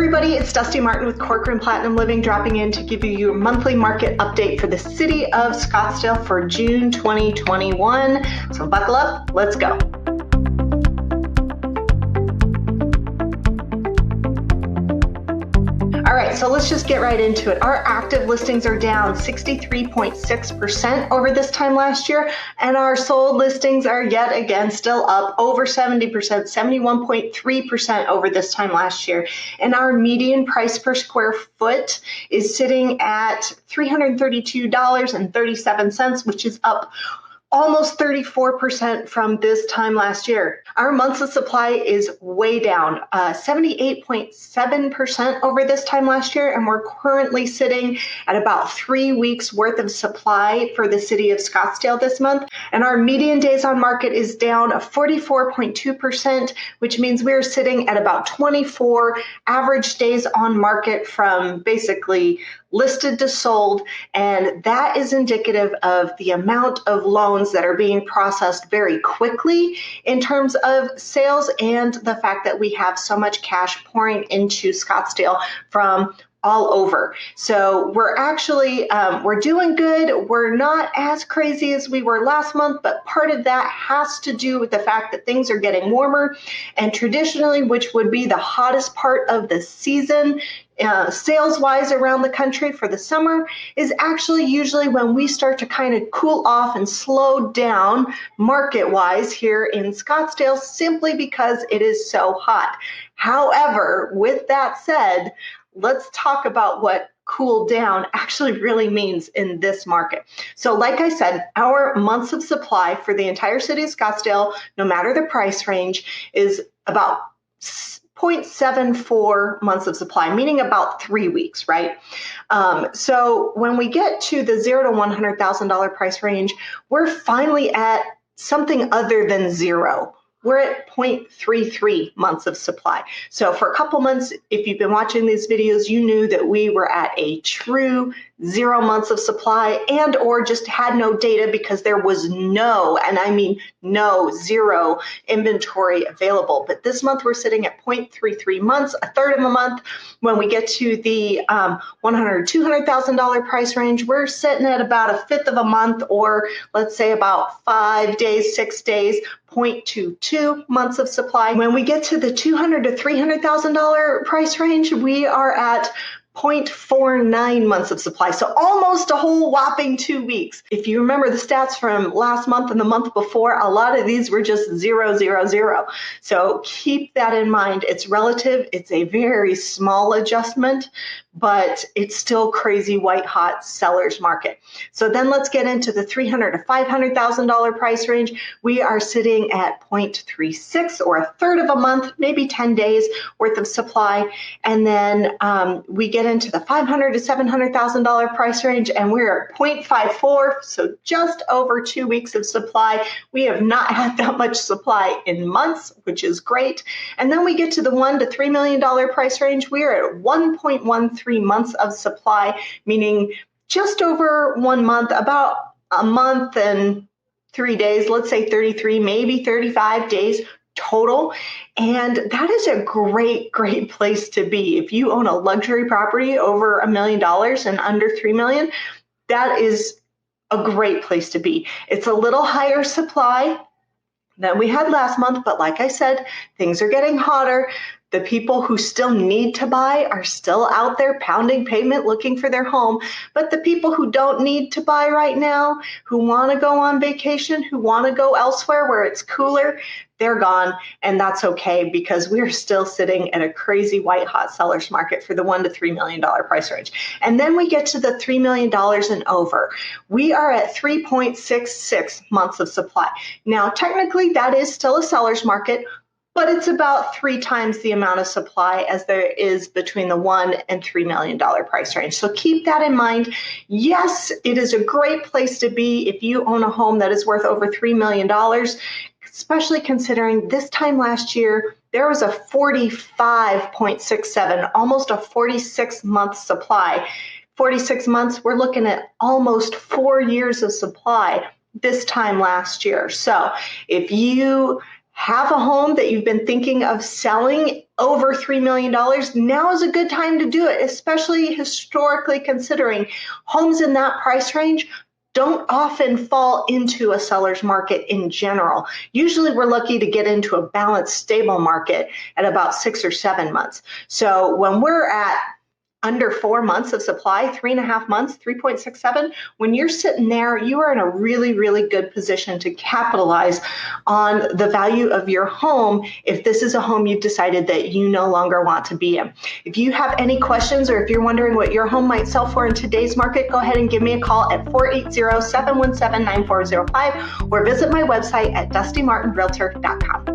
everybody, it's Dusty Martin with Corcoran Platinum Living dropping in to give you your monthly market update for the city of Scottsdale for June 2021. So buckle up, let's go. All right, so let's just get right into it. Our active listings are down 63.6% over this time last year, and our sold listings are yet again still up over 70%, 71.3% over this time last year. And our median price per square foot is sitting at $332.37, which is up almost 34% from this time last year. Our months of supply is way down, 78.7% over this time last year, and we're currently sitting at about 3 weeks worth of supply for the city of Scottsdale this month. And our median days on market is down 44.2%, which means we're sitting at about 24 average days on market from basically listed to sold, and that is indicative of the amount of loans that are being processed very quickly in terms of sales and the fact that we have so much cash pouring into Scottsdale from all over. So we're actually, we're doing good. We're not as crazy as we were last month, but part of that has to do with the fact that things are getting warmer, and traditionally, which would be the hottest part of the season, sales-wise around the country for the summer, is actually usually when we start to kind of cool off and slow down market-wise here in Scottsdale, simply because it is so hot. However, with that said, let's talk about what cool down actually really means in this market. So like I said, our months of supply for the entire city of Scottsdale, no matter the price range, is about 0.74 months of supply, meaning about 3 weeks, right? So when we get to the $0 to $100,000 price range, we're finally at something other than zero. We're at 0.33 months of supply. So for a couple months, if you've been watching these videos, you knew that we were at a true 0 months of supply, and or just had no data because there was no, and I mean no, zero inventory available. But this month we're sitting at 0.33 months, a third of a month. When we get to the $100,000 to $200,000 price range, we're sitting at about a fifth of a month, or let's say about 5 days, 6 days, 0.22 months of supply. When we get to the $200,000 to $300,000 price range, we are at 0.49 months of supply. So almost a whole whopping 2 weeks. If you remember the stats from last month and the month before, a lot of these were just 0, 0, 0. So keep that in mind. It's relative. It's a very small adjustment, but it's still crazy white hot seller's market. So then let's get into the $300,000 to $500,000 price range. We are sitting at 0.36, or a third of a month, maybe 10 days worth of supply. And then we get into the $500,000 to $700,000 price range, and we're at 0.54, so just over 2 weeks of supply. We have not had that much supply in months, which is great. And then we get to the $1 to $3 million price range. We are at 1.13 months of supply, meaning just over 1 month, about a month and 3 days, let's say 33, maybe 35 days total. And that is a great, great place to be. If you own a luxury property over $1 million and under $3 million, that is a great place to be. It's a little higher supply than we had last month, but like I said, things are getting hotter. The people who still need to buy are still out there pounding pavement looking for their home. But the people who don't need to buy right now, who want to go on vacation, who want to go elsewhere where it's cooler, they're gone. And that's okay, because we're still sitting at a crazy white hot seller's market for the $1 to $3 million price range. And then we get to the $3 million and over. We are at 3.66 months of supply. Now, technically, that is still a seller's market, but it's about 3 times the amount of supply as there is between the $1 and $3 million price range. So keep that in mind. Yes, it is a great place to be if you own a home that is worth over $3 million, especially considering this time last year, there was a 45.67, almost a 46-month supply. 46 months, we're looking at almost 4 years of supply this time last year. So if you have a home that you've been thinking of selling over $3 million, now is a good time to do it, especially historically considering homes in that price range don't often fall into a seller's market in general. Usually we're lucky to get into a balanced, stable market at about 6 or 7 months. So when we're at under 4 months of supply, 3.5 months, 3.67, when you're sitting there, you are in a really, really good position to capitalize on the value of your home if this is a home you've decided that you no longer want to be in. If you have any questions or if you're wondering what your home might sell for in today's market, go ahead and give me a call at 480-717-9405 or visit my website at dustymartinrealtor.com.